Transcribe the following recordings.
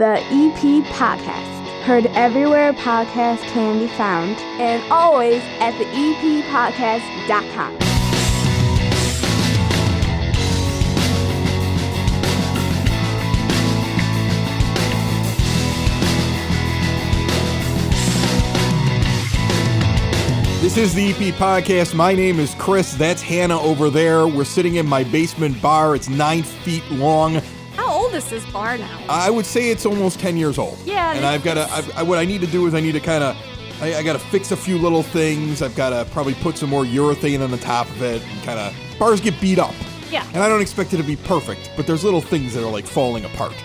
the EP Podcast. Heard everywhere podcasts can be found, and always at the eppodcast.com. This is the EP Podcast. My name is Chris. That's Hannah over there. We're sitting in my basement bar. It's 9 feet long. How old is this bar now? I would say it's almost 10 years old. Yeah. And I've got to, what I need to do is I need to kind of, I got to fix a few little things. I've got to probably put some more urethane on the top of it and kind of, bars get beat up. Yeah. And I don't expect it to be perfect, but there's little things that are like falling apart.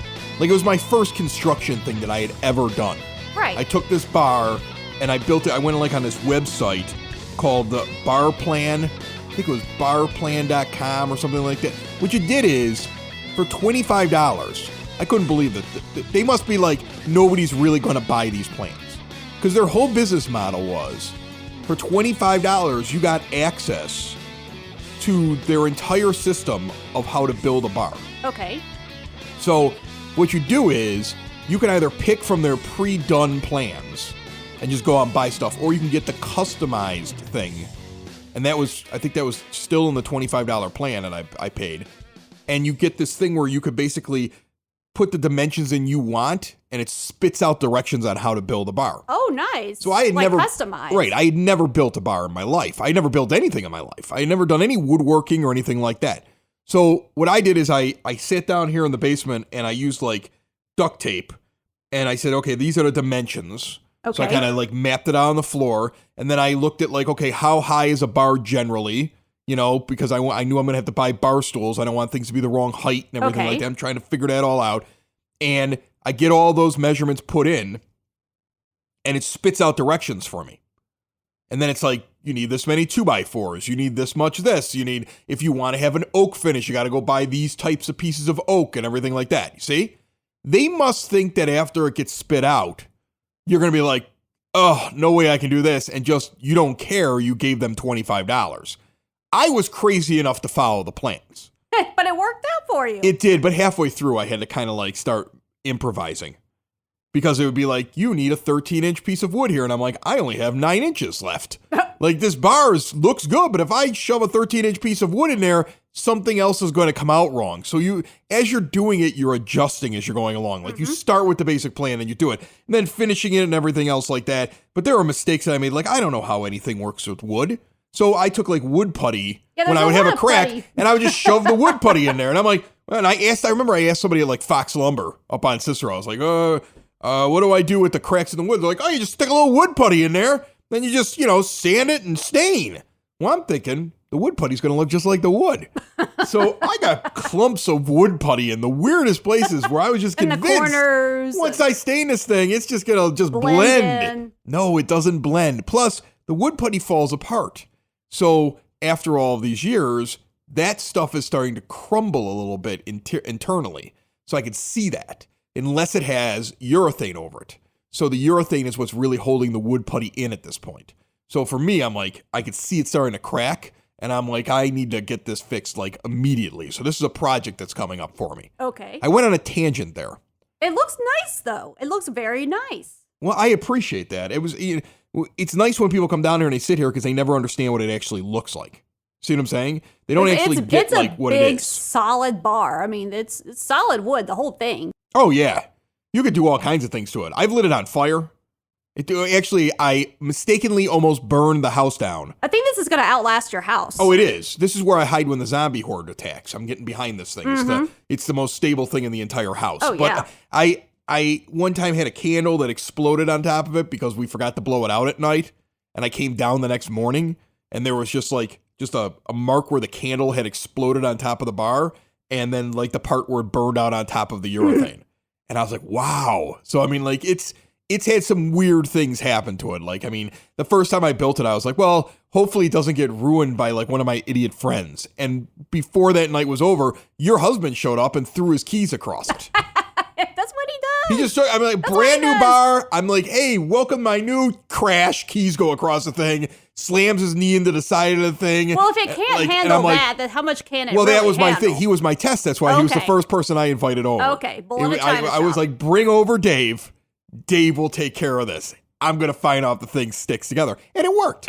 Like it was my first construction thing that I had ever done. Right. I took this bar and I built it. I went like on this website called the Bar Plan. I think it was barplan.com or something like that. What you did is, for $25, I couldn't believe it. They must be like, nobody's really going to buy these plans. Because their whole business model was, for $25, you got access to their entire system of how to build a bar. Okay. So what you do is, you can either pick from their pre-done plans and just go out and buy stuff, or you can get the customized thing. And that was, I think that was still in the $25 plan that I paid. And you get this thing where you could basically put the dimensions in you want, and it spits out directions on how to build a bar. Oh, nice. So I had like never customized. Right, I had never built a bar in my life. I had never built anything in my life. I had never done any woodworking or anything like that. So what I did is I sat down here in the basement and I used like duct tape, and I said, okay, these are the dimensions. Okay. So I kind of like mapped it out on the floor, and then I looked at like, okay, how high is a bar generally? You know, because I knew I'm going to have to buy bar stools. I don't want things to be the wrong height and everything like that. I'm trying to figure that all out. And I get all those measurements put in, and it spits out directions for me. And then it's like, you need this many 2x4s. You need this much this. You need, if you want to have an oak finish, you got to go buy these types of pieces of oak and everything like that. You see? They must think that after it gets spit out, you're going to be like, oh, no way I can do this. And just, you don't care. You gave them $25. I was crazy enough to follow the plans. But it worked out for you. It did, but halfway through I had to kind of like start improvising. Because it would be like, you need a 13-inch piece of wood here. And I'm like, I only have 9 inches left. Like, this bar looks good, but if I shove a 13-inch piece of wood in there, something else is going to come out wrong. So you, as you're doing it, you're adjusting as you're going along. Like, you start with the basic plan and you do it. And then finishing it and everything else like that. But there are mistakes that I made. Like, I don't know how anything works with wood. So I took like wood putty when I would have a crack, and I would just shove the wood putty in there. And I'm like, well, and I remember I asked somebody at like Fox Lumber up on Cicero. I was like, what do I do with the cracks in the wood? They're like, oh, you just stick a little wood putty in there. Then you just, sand it and stain. Well, I'm thinking the wood putty's going to look just like the wood. So I got clumps of wood putty in the weirdest places where I was just convinced. In the corners. Once I stain this thing, it's just going to just blend. No, it doesn't blend. Plus, the wood putty falls apart. So after all of these years, that stuff is starting to crumble a little bit internally. So I can see that, unless it has urethane over it. So the urethane is what's really holding the wood putty in at this point. So for me, I'm like, I could see it starting to crack, and I'm like, I need to get this fixed like immediately. So this is a project that's coming up for me. Okay. I went on a tangent there. It looks nice, though. It looks very nice. Well, I appreciate that. It's nice when people come down here and they sit here because they never understand what it actually looks like. See what I'm saying? They don't actually get like what it is. It's a big, solid bar. I mean, it's solid wood, the whole thing. Oh, yeah. You could do all kinds of things to it. I've lit it on fire. I mistakenly almost burned the house down. I think this is going to outlast your house. Oh, it is. This is where I hide when the zombie horde attacks. I'm getting behind this thing. It's the most stable thing in the entire house. Oh, but yeah. I one time had a candle that exploded on top of it because we forgot to blow it out at night. And I came down the next morning and there was just a mark where the candle had exploded on top of the bar. And then like the part where it burned out on top of the urethane. And I was like, wow. So, I mean, like it's had some weird things happen to it. Like, I mean, the first time I built it, I was like, well, hopefully it doesn't get ruined by like one of my idiot friends. And before that night was over, your husband showed up and threw his keys across it. That's what he He just took, I'm like, That's brand what he new does. bar. I'm like, hey, welcome my new crash. Keys go across the thing. Slams his knee into the side of the thing. Well, if it can't and handle I'm like, that, then how much can it well, really that was my handle? thing. He was my test. That's why he was the Okay. first person I invited over. Okay, bullet in China I was shop. like, bring over Dave. Dave will take care of this. I'm going to find out if the thing sticks together. And it worked.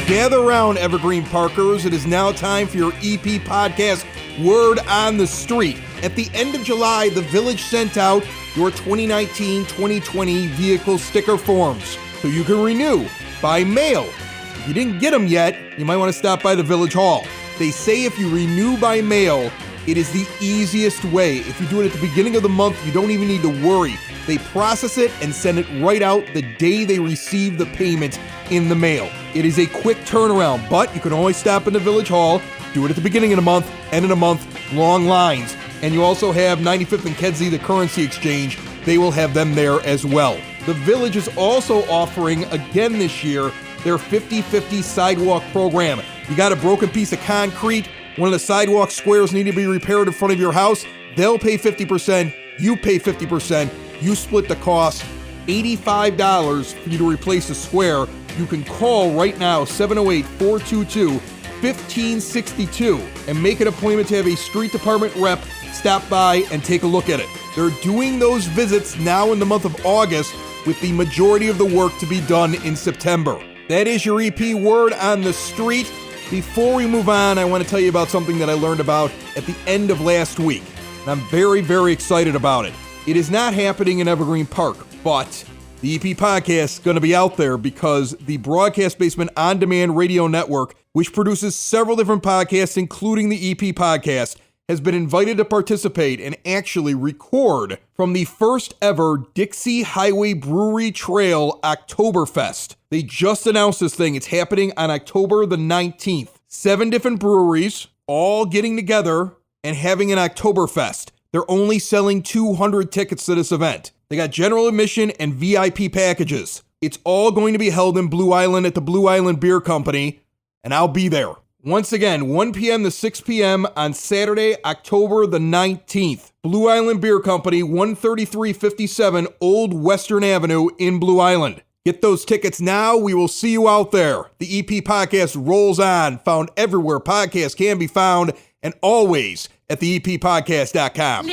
Gather around, Evergreen Parkers. It is now time for your EP podcast, Word on the Street. At the end of July, the Village sent out your 2019-2020 vehicle sticker forms so you can renew by mail. If you didn't get them yet, you might want to stop by the Village Hall. They say if you renew by mail, it is the easiest way. If you do it at the beginning of the month, you don't even need to worry. They process it and send it right out the day they receive the payment in the mail. It is a quick turnaround, but you can always stop in the Village Hall, do it at the beginning of the month, end of the month, long lines. And you also have 95th and Kedzie, the currency exchange. They will have them there as well. The Village is also offering, again this year, their 50-50 sidewalk program. You got a broken piece of concrete, one of the sidewalk squares need to be repaired in front of your house, they'll pay 50%, you pay 50%, you split the cost, $85 for you to replace a square. You can call right now, 708-422-1562, and make an appointment to have a street department rep stop by and take a look at it. They're doing those visits now in the month of August, with the majority of the work to be done in September. That is your EP Word on the Street. Before we move on, I want to tell you about something that I learned about at the end of last week, and I'm very, very excited about it. It is not happening in Evergreen Park, but the EP podcast is going to be out there because the Broadcast Basement On Demand Radio Network, which produces several different podcasts, including the EP podcast, has been invited to participate and actually record from the first ever Dixie Highway Brewery Trail Oktoberfest. They just announced this thing. It's happening on October the 19th. 7 different breweries all getting together and having an Oktoberfest. They're only selling 200 tickets to this event. They got general admission and VIP packages. It's all going to be held in Blue Island at the Blue Island Beer Company, and I'll be there. Once again, 1 p.m. to 6 p.m. on Saturday, October the 19th. Blue Island Beer Company, 13357 Old Western Avenue in Blue Island. Get those tickets now. We will see you out there. The EP podcast rolls on, found everywhere podcasts can be found, and always at theeppodcast.com.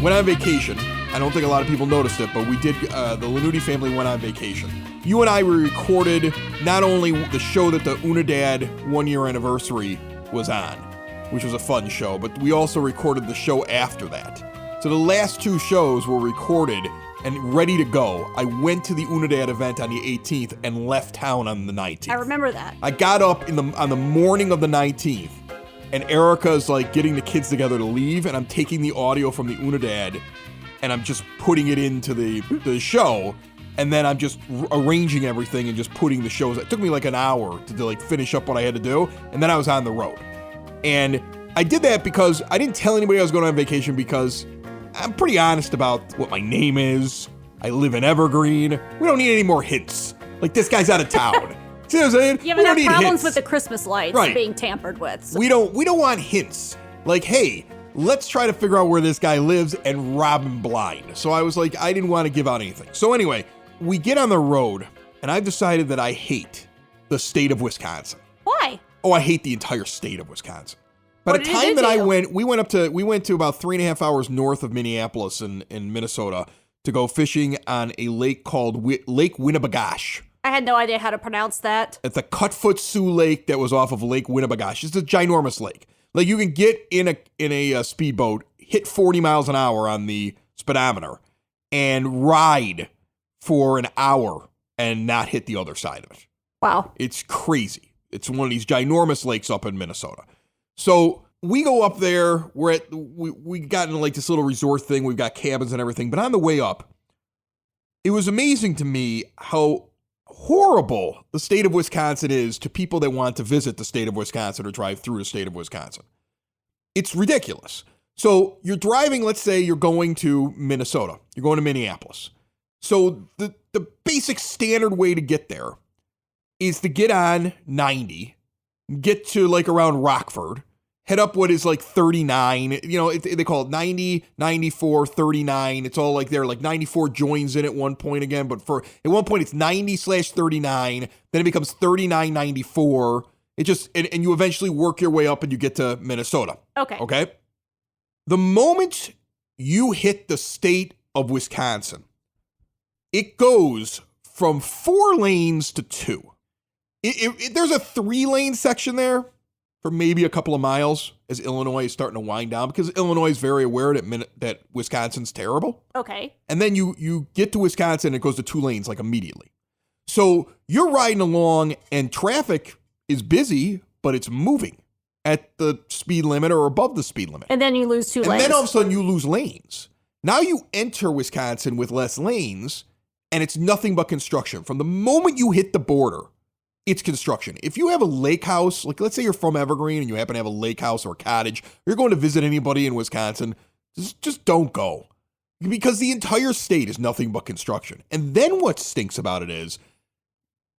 Went on vacation. I don't think a lot of people noticed it, but we did. The Lanuti family went on vacation. You and I recorded not only the show that the Unidad 1-year anniversary was on, which was a fun show, but we also recorded the show after that. So the last 2 shows were recorded and ready to go. I went to the Unidad event on the 18th and left town on the 19th. I remember that. I got up on the morning of the 19th, and Erica's like getting the kids together to leave, and I'm taking the audio from the Unidad, and I'm just putting it into the show, and then I'm just arranging everything and just putting the shows. It took me like an hour to like finish up what I had to do, and then I was on the road. And I did that because I didn't tell anybody I was going on vacation because I'm pretty honest about what my name is. I live in Evergreen. We don't need any more hints. Like, this guy's out of town. See what I'm saying? Yeah, We but don't there need are problems hints. with the Christmas lights Right. being tampered with. So. We don't want hints. Like, hey, let's try to figure out where this guy lives and rob him blind. So I was like, I didn't want to give out anything. So anyway, we get on the road, and I've decided that I hate the state of Wisconsin. Why? Oh, I hate the entire state of Wisconsin. By What the did it time do that to I you? went, we went to about 3.5 hours north of Minneapolis in Minnesota to go fishing on a lake called Lake Winnebagosh. I had no idea how to pronounce that. It's a Cutfoot Sioux Lake that was off of Lake Winnebagosh. It's a ginormous lake. Like, you can get in a speedboat, hit 40 miles an hour on the speedometer, and ride for an hour and not hit the other side of it. Wow. It's crazy. It's one of these ginormous lakes up in Minnesota. So we go up there. We got into like this little resort thing. We've got cabins and everything. But on the way up, it was amazing to me how horrible the state of Wisconsin is to people that want to visit the state of Wisconsin or drive through the state of Wisconsin. It's ridiculous. So you're driving, let's say you're going to Minnesota. You're going to Minneapolis. So the basic standard way to get there is to get on 90, get to like around Rockford, head up what is like 39. You know, they call it 90, 94, 39. It's all like there, like 94 joins in at one point again. But at one point it's 90/39. Then it becomes 39/94. It just, and you eventually work your way up and you get to Minnesota. Okay. The moment you hit the state of Wisconsin, it goes from 4 lanes to 2. There's a 3-lane section there for maybe a couple of miles as Illinois is starting to wind down because Illinois is very aware that Wisconsin's terrible. Okay. And then you get to Wisconsin, it goes to 2 lanes like immediately. So you're riding along and traffic is busy, but it's moving at the speed limit or above the speed limit. And then you lose 2 lanes. And then all of a sudden you lose lanes. Now you enter Wisconsin with less lanes and it's nothing but construction. From the moment you hit the border, it's construction. If you have a lake house, like let's say you're from Evergreen and you happen to have a lake house or a cottage, you're going to visit anybody in Wisconsin, just don't go. Because the entire state is nothing but construction. And then what stinks about it is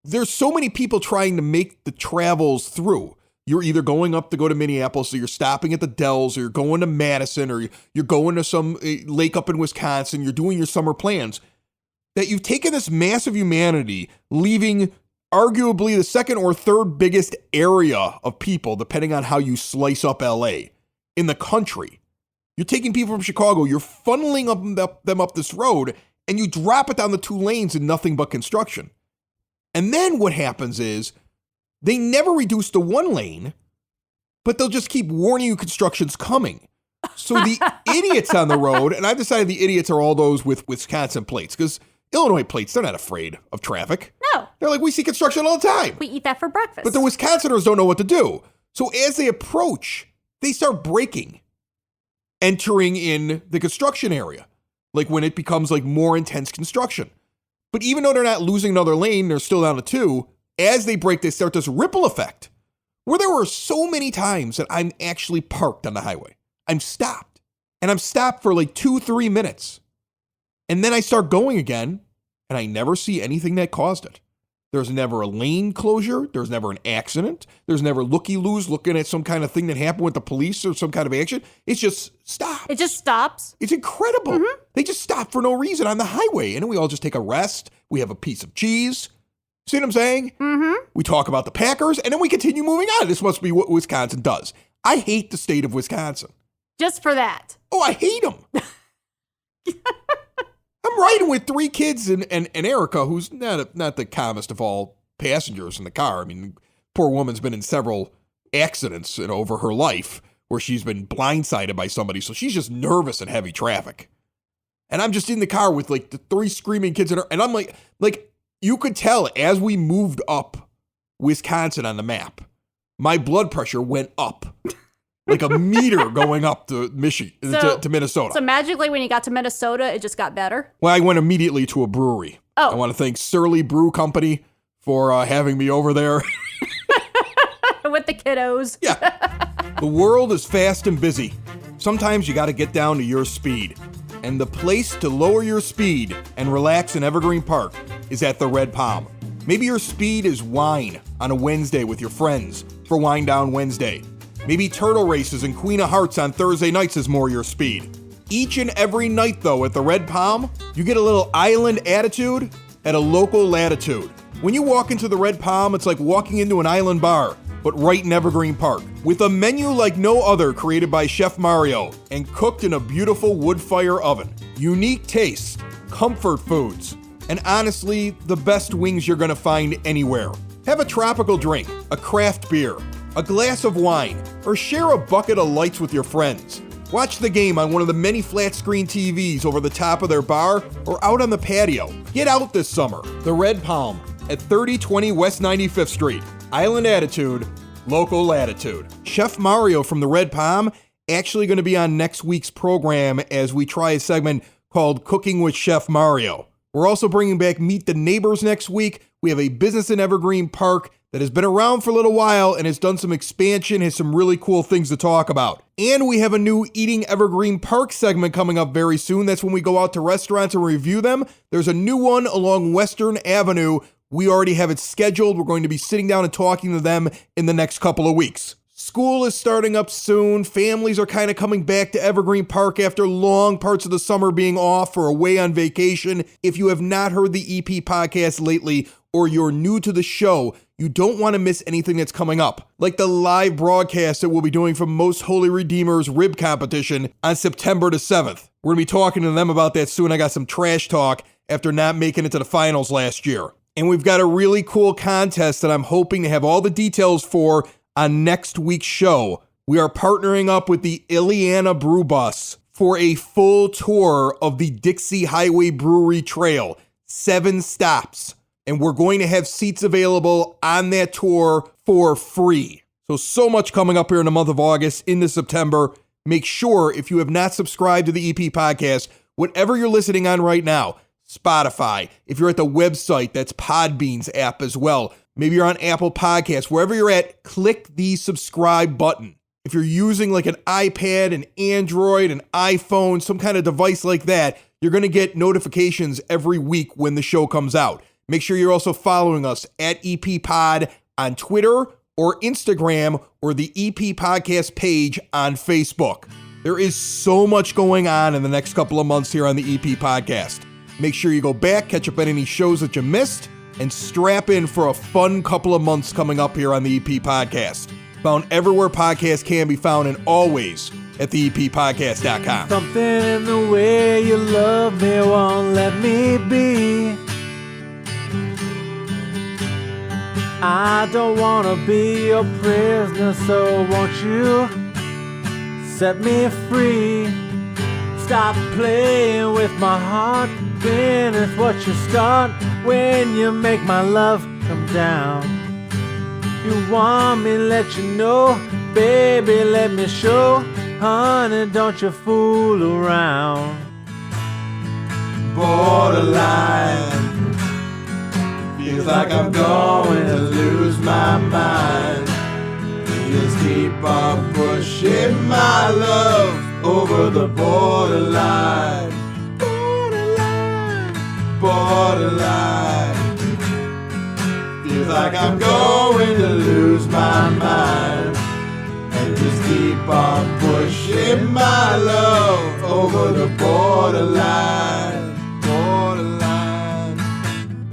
there's so many people trying to make the travels through. You're either going up to go to Minneapolis, or you're stopping at the Dells, or you're going to Madison, or you're going to some lake up in Wisconsin, you're doing your summer plans, that you've taken this mass of humanity, leaving arguably the second or third biggest area of people, depending on how you slice up LA, in the country. You're taking people from Chicago, you're funneling them up this road, and you drop it down the 2 lanes in nothing but construction. And then what happens is they never reduce to 1 lane, but they'll just keep warning you construction's coming. So the idiots on the road, and I've decided the idiots are all those with Wisconsin plates, because Illinois plates, they're not afraid of traffic. No. They're like, we see construction all the time. We eat that for breakfast. But the Wisconsiners don't know what to do. So as they approach, they start braking, entering in the construction area, like when it becomes like more intense construction. But even though they're not losing another lane, they're still down to 2. As they brake, they start this ripple effect where there were so many times that I'm actually parked on the highway. I'm stopped. And I'm stopped for like 2-3 minutes. And then I start going again, and I never see anything that caused it. There's never a lane closure. There's never an accident. There's never looky-loos looking at some kind of thing that happened with the police or some kind of action. It's just stops. It just stops. It's incredible. Mm-hmm. They just stop for no reason on the highway, and then we all just take a rest. We have a piece of cheese. See what I'm saying? Mm-hmm. We talk about the Packers, and then we continue moving on. This must be what Wisconsin does. I hate the state of Wisconsin. Just for that. Oh, I hate them. I'm riding with 3 kids and Erica, who's not the calmest of all passengers in the car. I mean, poor woman's been in several accidents over her life where she's been blindsided by somebody, so she's just nervous in heavy traffic. And I'm just in the car with like the 3 screaming kids in her, and I'm like you could tell as we moved up Wisconsin on the map, my blood pressure went up. Like a meter going up to Michigan, to Minnesota. So magically when you got to Minnesota, it just got better? Well, I went immediately to a brewery. Oh. I want to thank Surly Brew Company for having me over there. With the kiddos. Yeah. The world is fast and busy. Sometimes you got to get down to your speed. And the place to lower your speed and relax in Evergreen Park is at the Red Palm. Maybe your speed is wine on a Wednesday with your friends for Wine Down Wednesday. Maybe turtle races and Queen of Hearts on Thursday nights is more your speed. Each and every night, though, at the Red Palm, you get a little island attitude at a local latitude. When you walk into the Red Palm, it's like walking into an island bar, but right in Evergreen Park, with a menu like no other created by Chef Mario and cooked in a beautiful wood fire oven. Unique tastes, comfort foods, and honestly, the best wings you're gonna find anywhere. Have a tropical drink, a craft beer, a glass of wine, or share a bucket of lights with your friends. Watch the game on one of the many flat screen TVs over the top of their bar or out on the patio. Get out this summer. The Red Palm at 3020 West 95th Street. Island attitude, local latitude. Chef Mario from the Red Palm actually going to be on next week's program as we try a segment called Cooking with Chef Mario. We're also bringing back Meet the Neighbors next week. We have a business in Evergreen Park that has been around for a little while and has done some expansion, has some really cool things to talk about. And we have a new Eating Evergreen Park segment coming up very soon. That's when we go out to restaurants and review them. There's a new one along Western Avenue. We already have it scheduled. We're going to be sitting down and talking to them in the next couple of weeks. School is starting up soon. Families are kind of coming back to Evergreen Park after long parts of the summer being off or away on vacation. If you have not heard the EP podcast lately, or you're new to the show, you don't want to miss anything that's coming up, like the live broadcast that we'll be doing from Most Holy Redeemer's rib competition on September the 7th. We're going to be talking to them about that soon. I got some trash talk after not making it to the finals last year. And we've got a really cool contest that I'm hoping to have all the details for on next week's show. We are partnering up with the Ileana Brew Bus for a full tour of the Dixie Highway Brewery Trail, 7 stops. And we're going to have seats available on that tour for free. So much coming up here in the month of August into September. Make sure, if you have not subscribed to the EP podcast, whatever you're listening on right now, Spotify, if you're at the website, that's Podbean's app as well. Maybe you're on Apple Podcasts. Wherever you're at, click the subscribe button. If you're using like an iPad, an Android, an iPhone, some kind of device like that, you're going to get notifications every week when the show comes out. Make sure you're also following us at EP Pod on Twitter or Instagram or the EP Podcast page on Facebook. There is so much going on in the next couple of months here on the EP Podcast. Make sure you go back, catch up on any shows that you missed, and strap in for a fun couple of months coming up here on the EP Podcast. Found everywhere podcasts can be found and always at theeppodcast.com. Something in the way you love me won't let me be. I don't want to be your prisoner, so won't you set me free? Stop playing with my heart, finish what you start when you make my love come down. You want me, let you know, baby, let me show, honey, don't you fool around. Borderline. Feels like I'm going to lose my mind. Just keep on pushing my love over the borderline. Borderline. Borderline. Feels like I'm going to lose my mind. And just keep on pushing my love over the borderline. Borderline.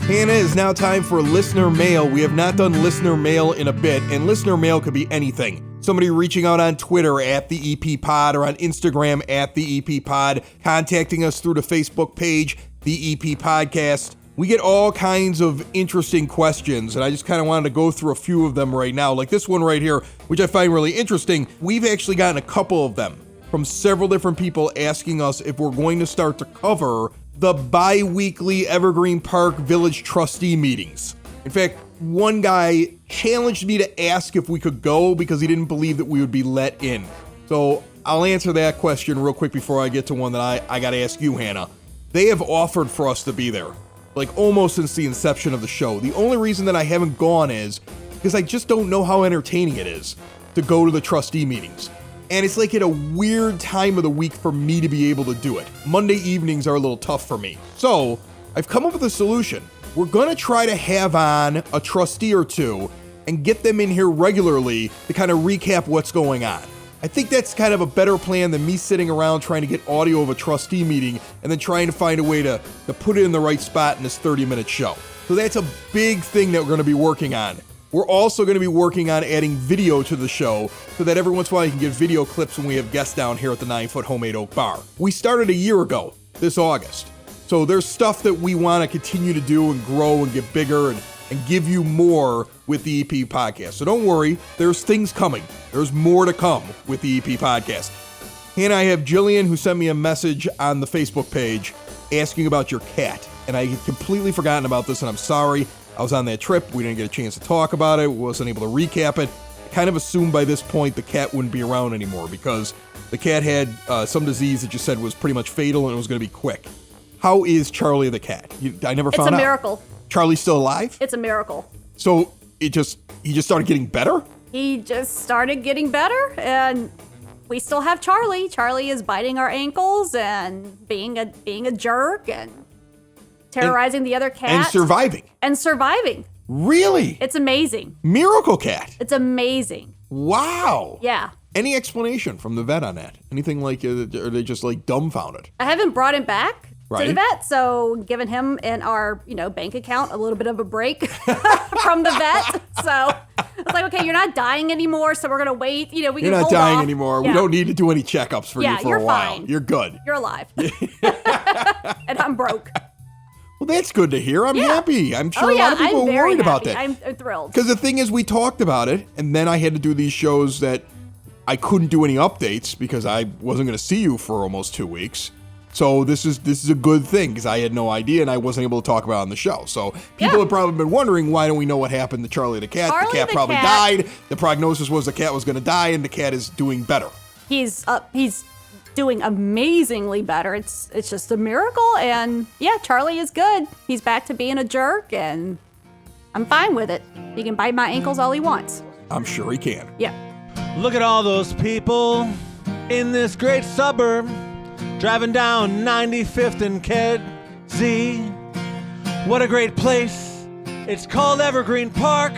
Hannah, it's now time for listener mail. We have not done listener mail in a bit, and listener mail could be anything. Somebody reaching out on Twitter at the EP Pod or on Instagram at the EP Pod, contacting us through the Facebook page, the EP Podcast. We get all kinds of interesting questions, and I just kind of wanted to go through a few of them right now, like this one right here, which I find really interesting. We've actually gotten a couple of them from several different people asking us if we're going to start to cover the bi-weekly Evergreen Park Village trustee meetings. In fact, one guy challenged me to ask if we could go because he didn't believe that we would be let in. So I'll answer that question real quick before I get to one that I got to ask you, Hannah. They have offered for us to be there, like almost since the inception of the show. The only reason that I haven't gone is because I just don't know how entertaining it is to go to the trustee meetings. And it's like at a weird time of the week for me to be able to do it. Monday evenings are a little tough for me. So I've come up with a solution. We're going to try to have on a trustee or two and get them in here regularly to kind of recap what's going on. I think that's kind of a better plan than me sitting around trying to get audio of a trustee meeting and then trying to find a way to put it in the right spot in this 30-minute show. So that's a big thing that we're going to be working on. We're also going to be working on adding video to the show so that every once in a while you can get video clips when we have guests down here at the 9-Foot Homemade Oak Bar. We started a year ago, this August. So there's stuff that we want to continue to do and grow and get bigger and give you more with the EP Podcast. So don't worry, there's things coming. There's more to come with the EP Podcast. And I have Jillian who sent me a message on the Facebook page asking about your cat. And I had completely forgotten about this, and I'm sorry. I was on that trip. We didn't get a chance to talk about it. We wasn't able to recap it. I kind of assumed by this point the cat wouldn't be around anymore because the cat had some disease that you said was pretty much fatal and it was going to be quick. How is Charlie the cat? I never found out. It's a miracle. Charlie's still alive? It's a miracle. So he just started getting better? He just started getting better, and we still have Charlie. Charlie is biting our ankles and being a jerk and terrorizing the other cat. And surviving. Really? It's amazing. Miracle cat. It's amazing. Wow. Yeah. Any explanation from the vet on that? Anything like, are they just like dumbfounded? I haven't brought him back to the Right. vet, so giving him and our, bank account a little bit of a break from the vet. So it's like, okay, you're not dying anymore, so we're gonna wait. We You're can not hold dying off. anymore. Yeah. We don't need to do any checkups for you for you're a while. fine. You're good. You're alive. And I'm broke. Well, that's good to hear. I'm happy. I'm sure a lot of people I'm are very worried about happy. that. I'm thrilled. Because the thing is, we talked about it, and then I had to do these shows that I couldn't do any updates because I wasn't going to see you for almost 2 weeks. So this is a good thing because I had no idea and I wasn't able to talk about it on the show. So people have probably been wondering, why don't we know what happened to Charlie the cat? The cat probably died. The prognosis was the cat was going to die, and the cat is doing better. He's doing amazingly better. It's just a miracle, and Charlie is good. He's back to being a jerk, and I'm fine with it. He can bite my ankles all he wants. I'm sure he can. Yeah. Look at all those people in this great suburb driving down 95th and Kedzie. What a great place. It's called Evergreen Park,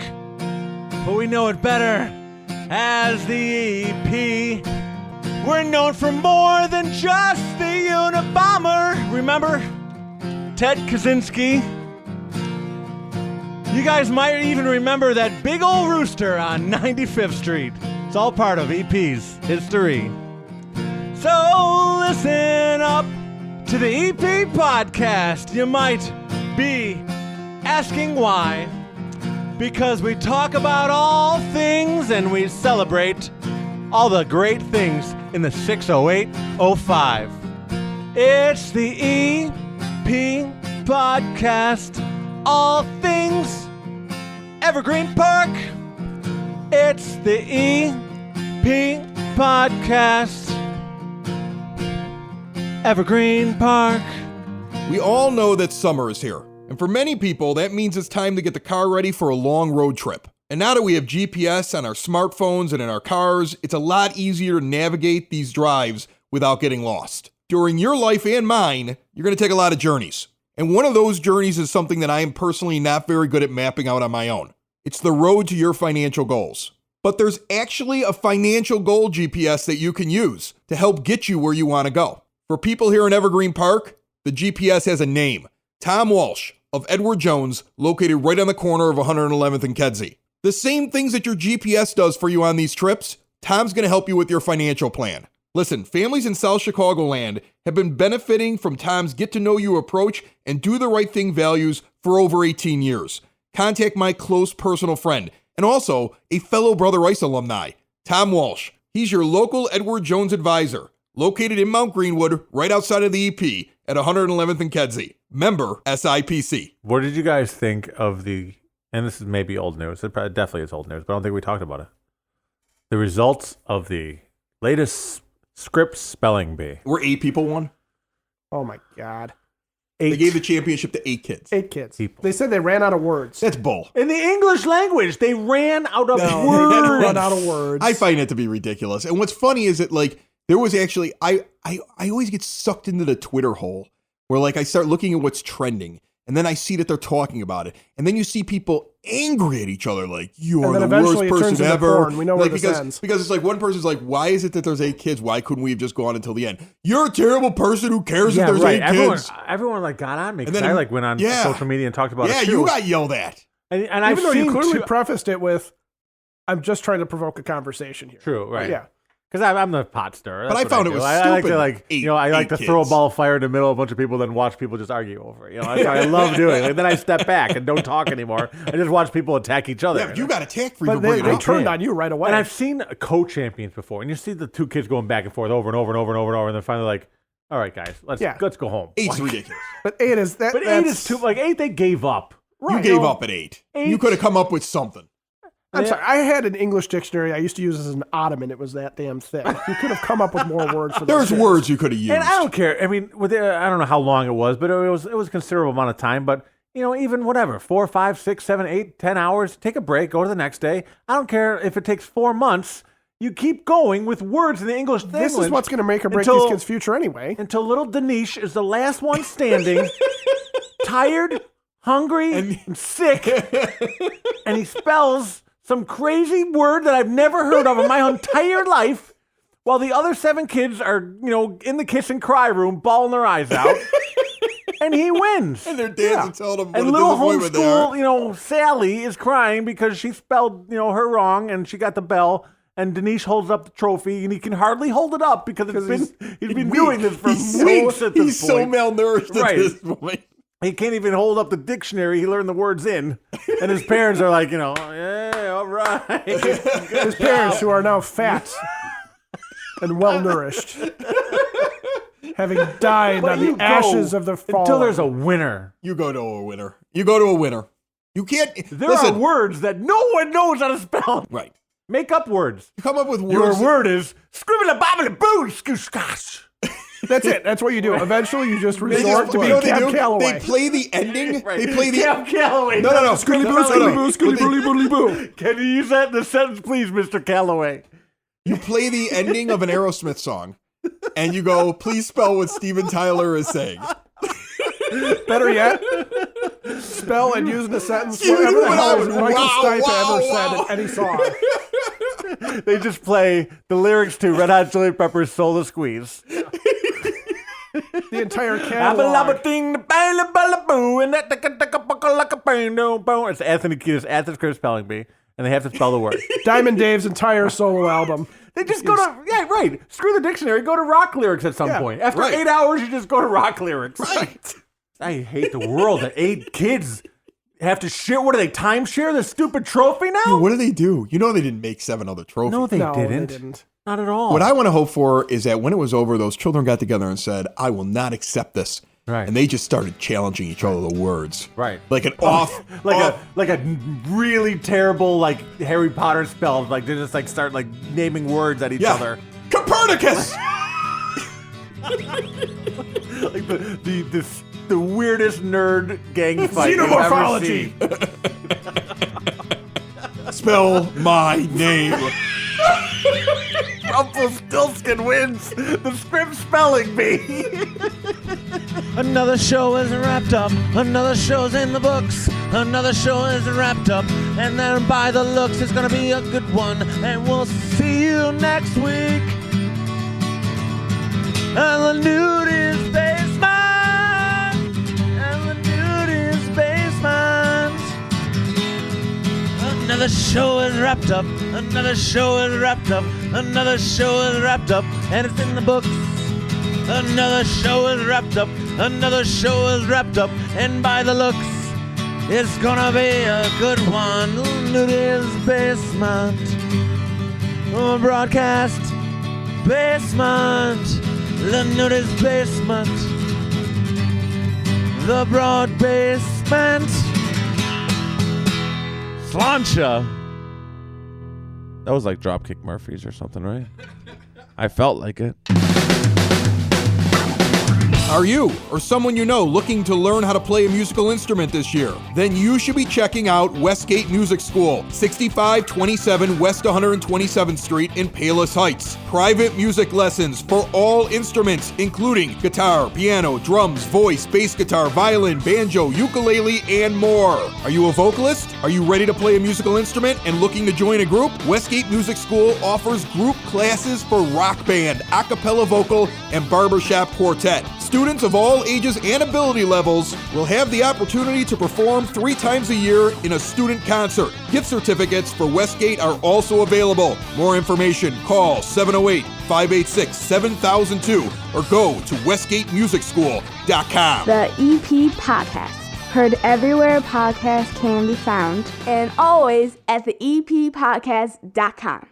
but we know it better as the EP. We're known for more than just the Unabomber. Remember Ted Kaczynski? You guys might even remember that big old rooster on 95th Street. It's all part of EP's history. So listen up to the EP podcast. You might be asking why. Because we talk about all things and we celebrate all the great things in the 60805. It's the EP podcast. All things Evergreen Park. It's the EP podcast. Evergreen Park. We all know that summer is here, and for many people, that means it's time to get the car ready for a long road trip. And now that we have GPS on our smartphones and in our cars, it's a lot easier to navigate these drives without getting lost. During your life and mine, you're going to take a lot of journeys. And one of those journeys is something that I am personally not very good at mapping out on my own. It's the road to your financial goals. But there's actually a financial goal GPS that you can use to help get you where you want to go. For people here in Evergreen Park, the GPS has a name. Tom Walsh of Edward Jones, located right on the corner of 111th and Kedzie. The same things that your GPS does for you on these trips, Tom's going to help you with your financial plan. Listen, families in South Chicagoland have been benefiting from Tom's get-to-know-you approach and do the right thing values for over 18 years. Contact my close personal friend and also a fellow Brother Rice alumni, Tom Walsh. He's your local Edward Jones advisor, located in Mount Greenwood, right outside of the EP at 111th and Kedzie. Member SIPC. What did you guys think of and this is maybe old news, it probably definitely is old news, but I don't think we talked about it. The results of the latest Scripps spelling bee. Were 8 people won? Oh my God. They gave the championship to 8 kids. 8 kids. People. They said they ran out of words. That's bull. In the English language, they ran out of No, words. they didn't run out of words. I find it to be ridiculous. And what's funny is that, like, there was actually, I always get sucked into the Twitter hole where, like, I start looking at what's trending and then I see that they're talking about it. And then you see people angry at each other, like, you are the worst person ever. Porn. We know where like, this ends. because it's like one person's like, why is it that there's 8 kids? Why couldn't we have just gone until the end? You're a terrible person. Who cares if there's 8 kids? Everyone like got on me And because then I like went on social media and talked about it Yeah, too. you got yelled at. And Even I've though seen you clearly prefaced it with, I'm just trying to provoke a conversation here. True, right? Yeah. Because I'm the pot stirrer. But I found it was I like stupid. to I like to Eight throw a kids. ball of fire in the middle of a bunch of people, then watch people just argue over it. That's what I love doing. Like, then I step back and don't talk anymore. I just watch people attack each other. Yeah, but you got attacked for But even they bringing it up. turned on you right away. And I've seen co-champions before, and you see the 2 kids going back and forth over and over and over and over and over, and they're finally like, "All right, guys, let's go home." 8's ridiculous. But 8 is that. But 8 is too. Like 8, they gave up. You gave up at 8. You could have come up with something. I'm sorry. I had an English dictionary I used to use as an ottoman. It was that damn thick. You could have come up with more words for There's those words you could have used. And I don't care. I mean, I don't know how long it was, but it was a considerable amount of time. But even whatever, 4, 5, 6, 7, 8, 10 hours, take a break, go to the next day. I don't care if it takes 4 months. You keep going with words in the English language. This is what's going to make or break these kids' future anyway. Until little Danish is the last one standing, tired, hungry, and sick, and he spells some crazy word that I've never heard of in my entire life, while the other 7 kids are, in the kiss and cry room, bawling their eyes out. And he wins. And their dads are telling them what and a little disappointment they are. homeschool, Sally is crying because she spelled, her wrong and she got the bell. And Denise holds up the trophy, and he can hardly hold it up because he's been doing this for weeks at this point. He's so malnourished at this point. He can't even hold up the dictionary he learned the words in. And his parents are like, yeah, all right. His parents, who are now fat and well-nourished, having died on the ashes of the fall. Until there's a winner. You go to a winner. You can't. There are words that no one knows how to spell. Right. Make up words. You come up with words. Your word is scribbly-bobbly-boo, scoosh-gosh. That's it. That's what you do. Eventually, you just resort to being Cab Calloway. They play the ending. Right. They play the Cab Calloway. No. Scooby-boo, scooby-boo, scooby-boo. Can you use that in the sentence, please, Mr. Calloway? You play the ending of an Aerosmith song, and you go, please spell what Steven Tyler is saying. Better yet, spell and use in a sentence You whatever know the what hell I would- Michael wow, Stipe wow, ever wow. said in any song. They just play the lyrics to Red Hot Chili Peppers' Soul to Squeeze. The entire catalog. It's Anthony Kiedis, Anthony Chris spelling bee, and they have to spell the word. Diamond Dave's entire solo album. They just go to, right. Screw the dictionary, go to rock lyrics at some point. After 8 hours, you just go to rock lyrics. Right. I hate the world that 8 kids have to share. What do they, timeshare this stupid trophy now? What do they do? You know they didn't make 7 other trophies. No, they No, didn't. they didn't. Not at all. What I want to hope for is that when it was over, those children got together and said, I will not accept this. Right. And they just started challenging each other the words. Right. Like an off. like a really terrible Harry Potter spell. Like they just start naming words at each other. Copernicus! Like the weirdest nerd gang fight you've ever Xenomorphology. seen. Spell my name. Rumpelstiltskin wins the script spelling bee. Another show is wrapped up. Another show's in the books. Another show is wrapped up. And then by the looks, it's gonna be a good one. And we'll see you next week. And the nudist basement. And the nudist basement. Another show is wrapped up. Another show is wrapped up. Another show is wrapped up. And it's in the books. Another show is wrapped up. Another show is wrapped up. And by the looks, it's gonna be a good one. Nudist basement. Broadcast basement. The nudist basement. The broad basement. Slancha. That was like Dropkick Murphys or something, right? I felt like it. Are you or someone you know looking to learn how to play a musical instrument this year? Then you should be checking out Westgate Music School, 6527 West 127th Street in Palos Heights. Private music lessons for all instruments, including guitar, piano, drums, voice, bass guitar, violin, banjo, ukulele, and more. Are you a vocalist? Are you ready to play a musical instrument and looking to join a group? Westgate Music School offers group classes for rock band, a cappella vocal, and barbershop quartet. Students of all ages and ability levels will have the opportunity to perform 3 times a year in a student concert. Gift certificates for Westgate are also available. More information, call 708-586-7002 or go to westgatemusicschool.com. The EP Podcast. Heard everywhere podcasts can be found, and always at the eppodcast.com.